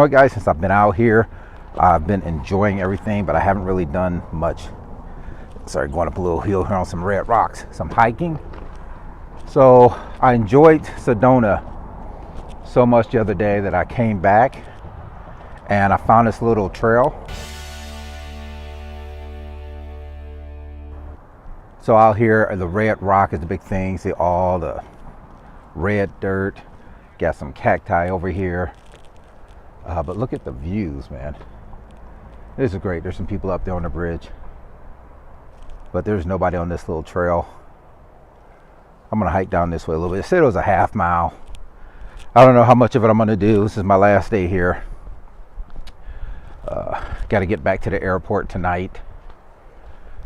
know what, guys, since I've been out here, I've been enjoying everything, but I haven't really done much. Sorry, going up a little hill here on some red rocks, some hiking. So I enjoyed Sedona so much the other day that I came back and I found this little trail. So out here, the red rock is the big thing. See all the red dirt. Got some cacti over here. But look at the views, man. This is great. There's some people up there on the bridge, but there's nobody on this little trail. I'm gonna hike down this way a little bit. It said it was a half mile. I don't know how much of it I'm gonna do. This is my last day here. Got to get back to the airport tonight.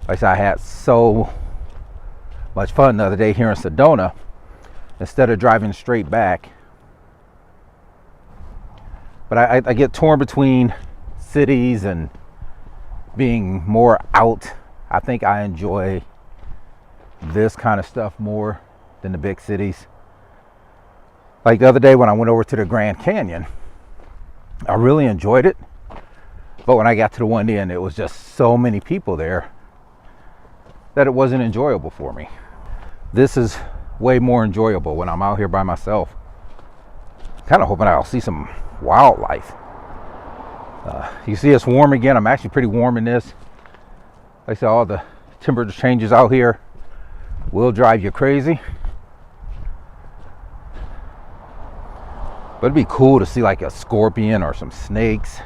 Like I said, I had so much fun the other day here in Sedona. Instead of driving straight back, but I get torn between cities and being more out. I think I enjoy this kind of stuff more than the big cities. Like the other day when I went over to the Grand Canyon, I really enjoyed it. But when I got to the one end, it was just so many people there that it wasn't enjoyable for me. This is way more enjoyable when I'm out here by myself. Kind of hoping I'll see some wildlife. You see it's warm again. I'm actually pretty warm in this. Like I said, all the temperature changes out here will drive you crazy. But it'd be cool to see like a scorpion or some snakes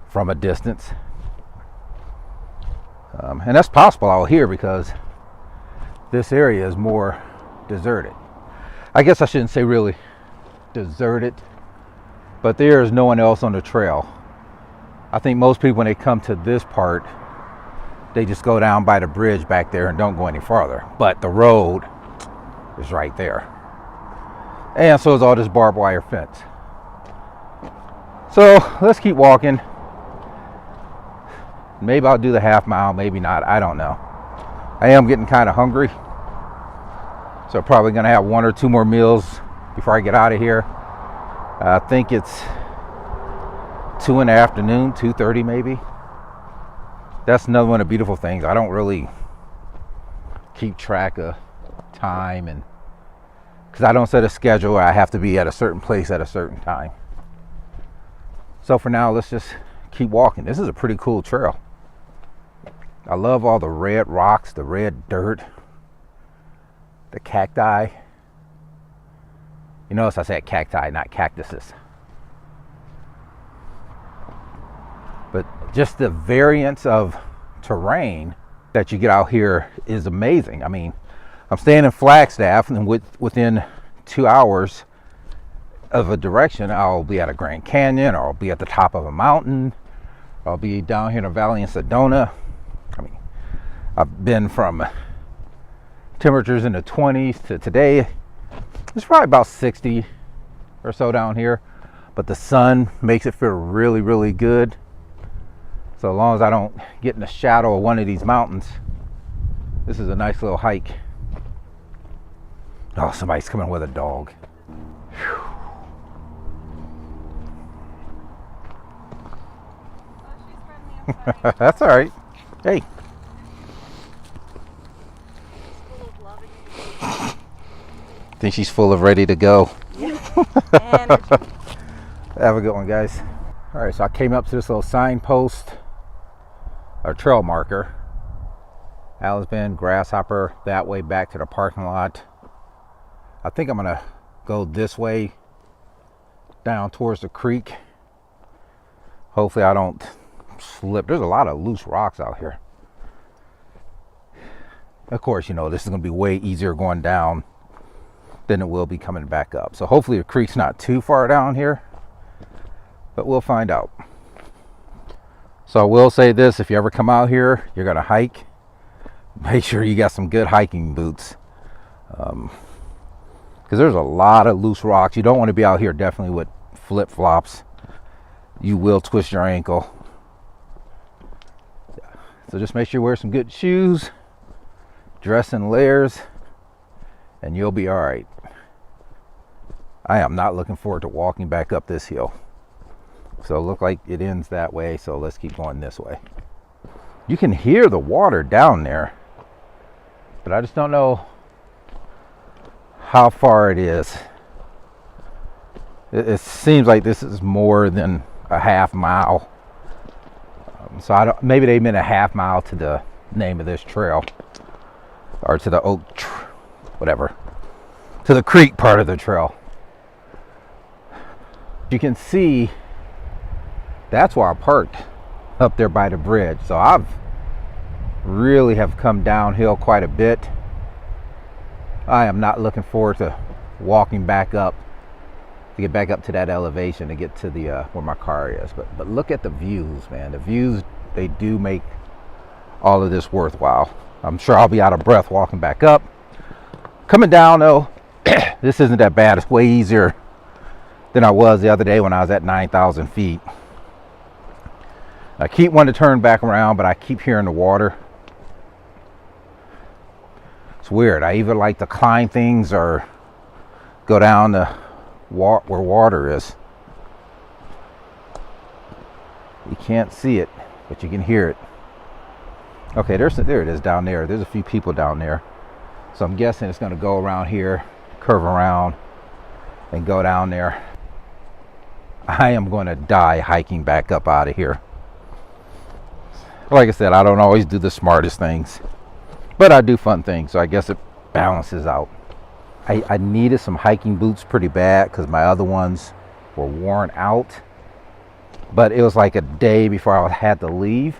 from a distance. And that's possible out here because this area is more deserted. I guess I shouldn't say really deserted, but there is no one else on the trail. I think most people, when they come to this part, they just go down by the bridge back there and don't go any farther. But the road is right there. And so is all this barbed wire fence. So let's keep walking. Maybe I'll do the half mile, maybe not. I don't know. I am getting kind of hungry. So probably gonna have one or two more meals before I get out of here. I think it's 2 in the afternoon, 2:30 maybe. That's another one of the beautiful things. I don't really keep track of time, and because I don't set a schedule where I have to be at a certain place at a certain time. So for now, let's just keep walking. This is a pretty cool trail. I love all the red rocks, the red dirt, the cacti. You notice I said cacti, not cactuses. But just the variance of terrain that you get out here is amazing. I mean, I'm staying in Flagstaff, and within 2 hours of a direction, I'll be at a Grand Canyon, or I'll be at the top of a mountain, or I'll be down here in the valley in Sedona. I mean, I've been from temperatures in the 20s to today. It's probably about 60 or so down here, but the sun makes it feel really, really good. So as long as I don't get in the shadow of one of these mountains, this is a nice little hike. Oh, somebody's coming with a dog. Whew. That's all right. Hey. Think she's full of ready to go. Have a good one, guys. All right, so I came up to this little signpost, or trail marker. Allen's Bend, Grasshopper, that way back to the parking lot. I think I'm gonna go this way down towards the creek. Hopefully I don't slip. There's a lot of loose rocks out here. Of course, you know, this is gonna be way easier going down than it will be coming back up. So hopefully the creek's not too far down here, but we'll find out. So I will say this, if you ever come out here, you're gonna hike, make sure you got some good hiking boots. Because there's a lot of loose rocks. You don't want to be out here definitely with flip-flops. You will twist your ankle. So just make sure you wear some good shoes, dress in layers, and you'll be all right. I am not looking forward to walking back up this hill. So it looked like it ends that way, so let's keep going this way. You can hear the water down there, but I just don't know how far it is. It seems like this is more than a half mile. So maybe they meant a half mile to the name of this trail, or to the whatever, to the creek part of the trail. You can see that's where I parked, up there by the bridge. So I've really have come downhill quite a bit. I am not looking forward to walking back up, to get back up to that elevation, to get to the where my car is. But look at the views, man. The views, they do make all of this worthwhile. I'm sure I'll be out of breath walking back up. Coming down though, this isn't that bad. It's way easier than I was the other day when I was at 9,000 feet. I keep wanting to turn back around, but I keep hearing the water. It's weird. I either like to climb things or go down the where water is. You can't see it, but you can hear it. Okay, there it is down there. There's a few people down there. So I'm guessing it's going to go around here, curve around, and go down there. I am going to die hiking back up out of here. Like I said, I don't always do the smartest things, but I do fun things, so I guess it balances out. I needed some hiking boots pretty bad because my other ones were worn out, but it was like a day before I had to leave,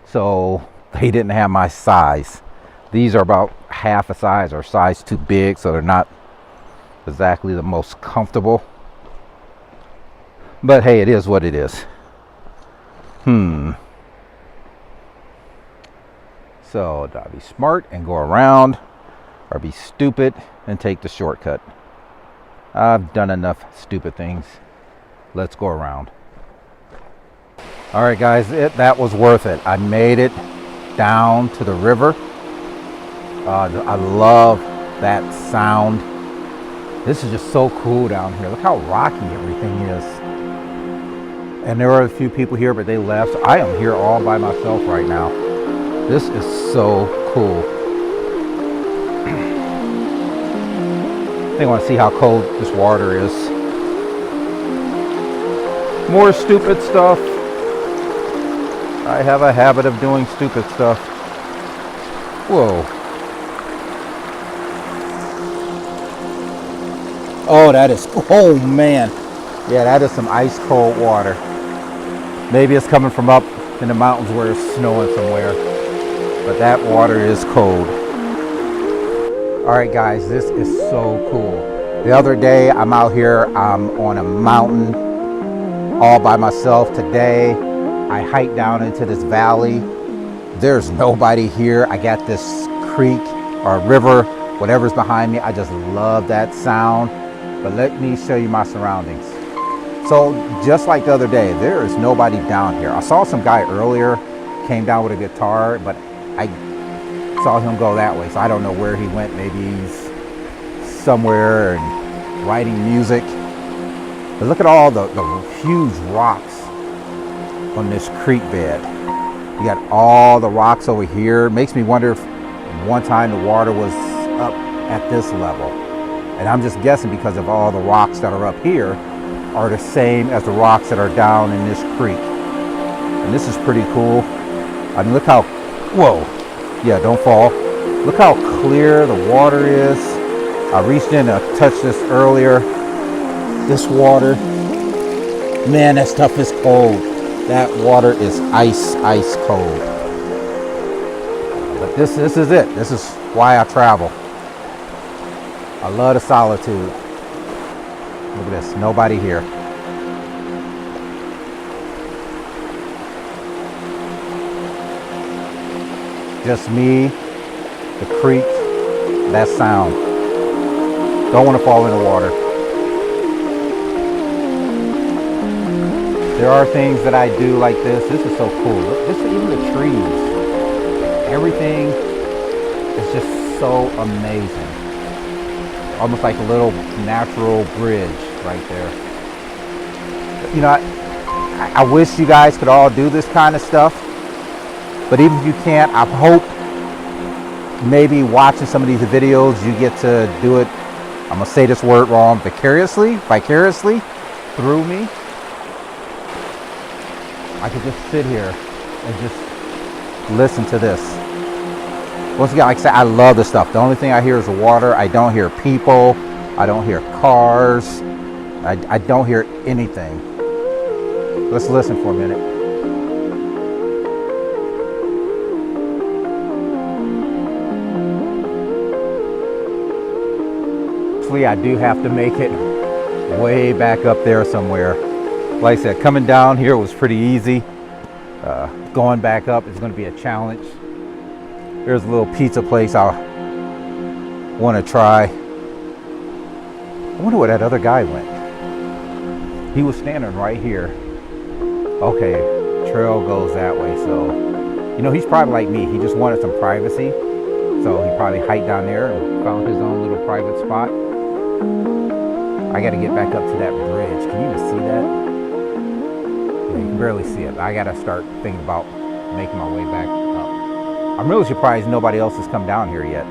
so they didn't have my size. These are about half a size or size too big, so they're not exactly the most comfortable, but hey, it is what it is. So do I be smart and go around, or be stupid and take the shortcut? I've done enough stupid things. Let's go around. All right, guys, that was worth it. I made it down to the river. I love that sound. This is just so cool down here. Look how rocky everything is. And there are a few people here, but they left. So I am here all by myself right now. This is so cool. I think I want to see how cold this water is. More stupid stuff. I have a habit of doing stupid stuff. Whoa. Oh, that is, oh man. Yeah, that is some ice cold water. Maybe it's coming from up in the mountains where it's snowing somewhere. But that water is cold. All right, guys, this is so cool. The other day, I'm out here, I'm on a mountain all by myself. Today, I hiked down into this valley. There's nobody here. I got this creek or river, whatever's behind me. I just love that sound. But let me show you my surroundings. So just like the other day, there is nobody down here. I saw some guy earlier, came down with a guitar, but I saw him go that way, so I don't know where he went. Maybe he's somewhere and writing music. But look at all the huge rocks on this creek bed. You got all the rocks over here. It makes me wonder if one time the water was up at this level. And I'm just guessing because of all the rocks that are up here are the same as the rocks that are down in this creek. And this is pretty cool. I mean, look how, whoa, yeah, don't fall. Look how clear the water is. I reached in to touch this earlier. This water, man, that stuff is cold. That water is ice cold. But this is it. This is why I travel. I love the solitude. Look at this, nobody here. Just me, the creek, that sound. Don't want to fall in the water. There are things that I do like this. This is so cool. Look, just even the trees. Everything is just so amazing. Almost like a little natural bridge right there. you know, I wish you guys could all do this kind of stuff, but even if you can't, I hope maybe watching some of these videos you get to do it, I'm gonna say this word wrong, vicariously through me. I could just sit here and just listen to this. Once again, like I said, I love this stuff. The only thing I hear is water. I don't hear people. I don't hear cars. I don't hear anything. Let's listen for a minute. Actually, I do have to make it way back up there somewhere. Like I said, coming down here was pretty easy. Going back up is going to be a challenge. There's a little pizza place I want to try. I wonder where that other guy went. He was standing right here. Okay, trail goes that way. So, you know, he's probably like me. He just wanted some privacy. So he probably hiked down there and found his own little private spot. I got to get back up to that bridge. Can you even see that? Yeah, you can barely see it. I got to start thinking about making my way back up. I'm really surprised nobody else has come down here yet.